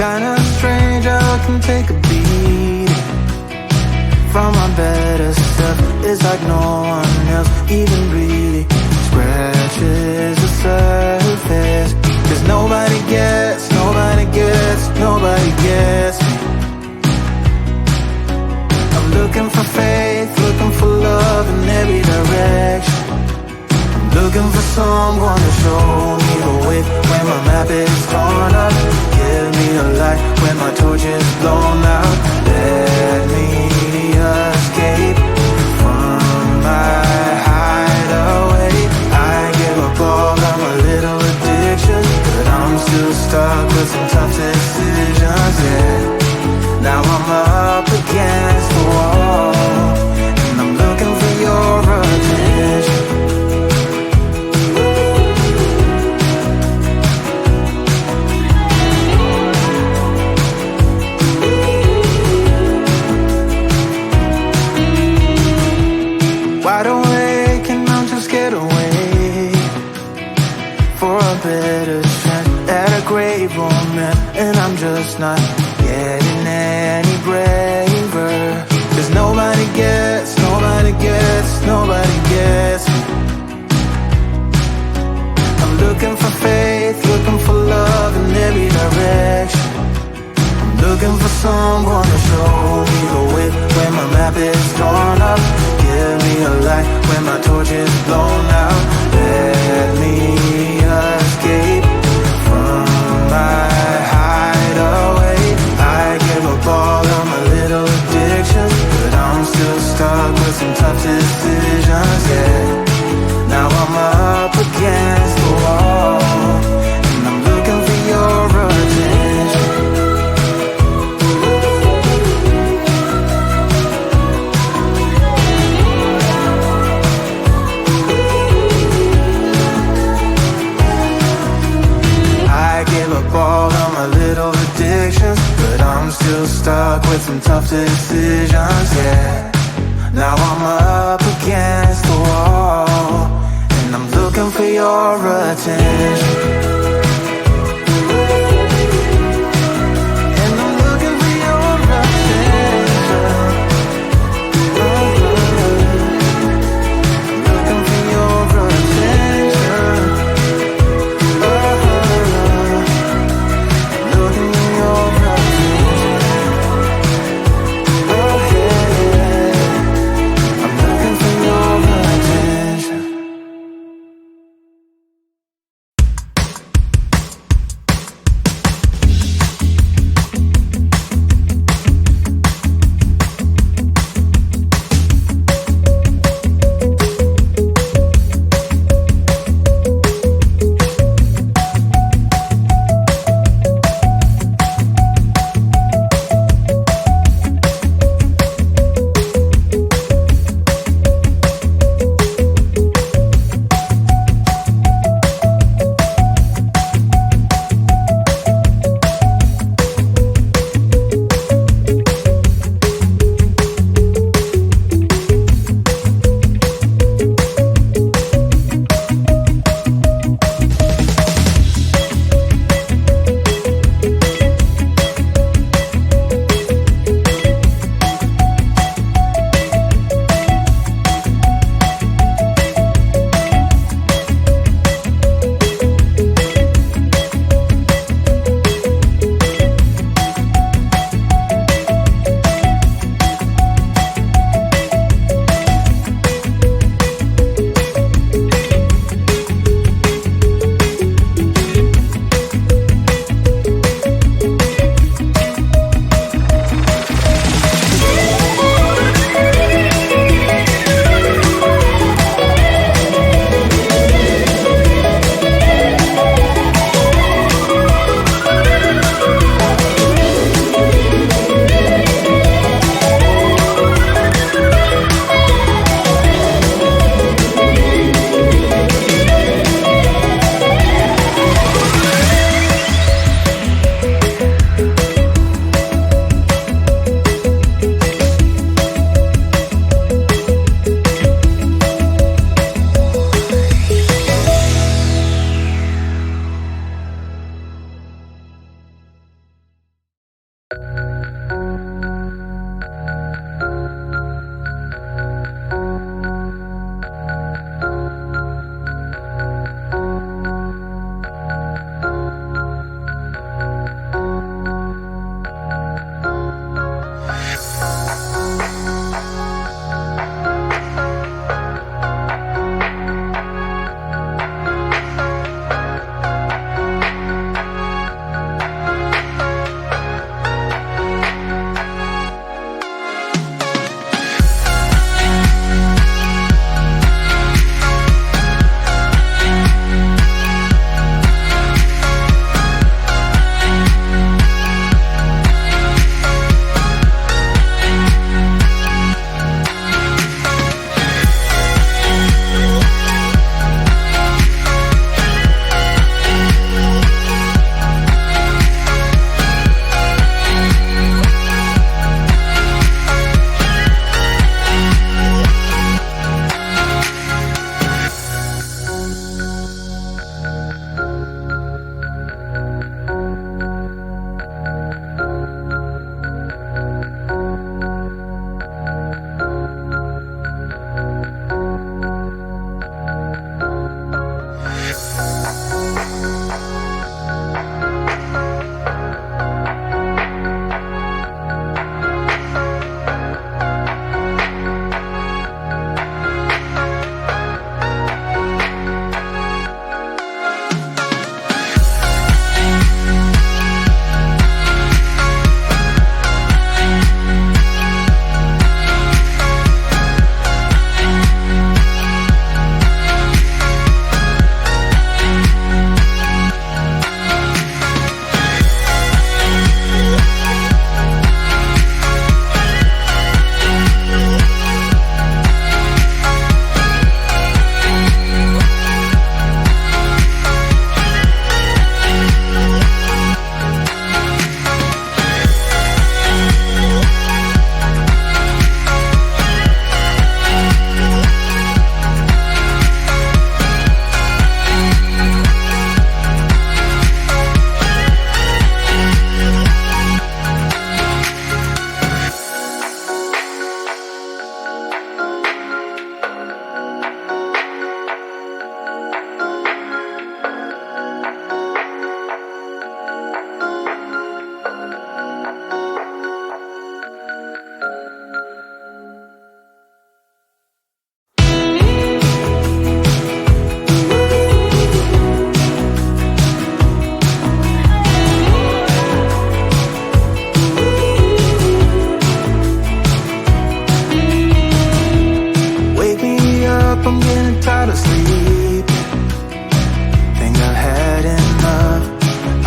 Kinda strange how I can take a beat from my better self. It's like no one else even really scratches the surface. Cause nobody gets me. I'm looking for faith, looking for love in every direction. I'm looking for someone to show me the way when my map is torn up. Give me a light when my torch is blown out. Let me escape from my hideaway. I give up all of my little addictions, but I'm still stuck with some tough decisions, yeah. Now I'm up against the wall, and I'm looking for your attention. Wide awake and I'm just scared away for a better chance at a great romance, and I'm just not getting any braver. Cause nobody gets me. I'm looking for faith, looking for love in every direction. I'm looking for someone to show me the way when my map is torn up. Give me a light when my torch is blown out. Let me escape from my hideaway. I give up all of my little addictions, but I'm still stuck with some tough decisions, yeah. Now I'm up against the wall, and I'm looking for your attention. I give up all of my little addictions, but I'm still stuck with some tough decisions, yeah. Now I'm up against the wall, and I'm looking for your attention.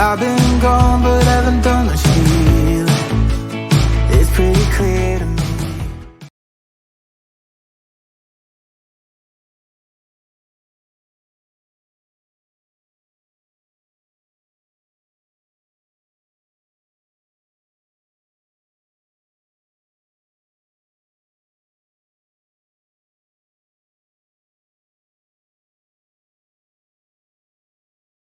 I've been gone but haven't done the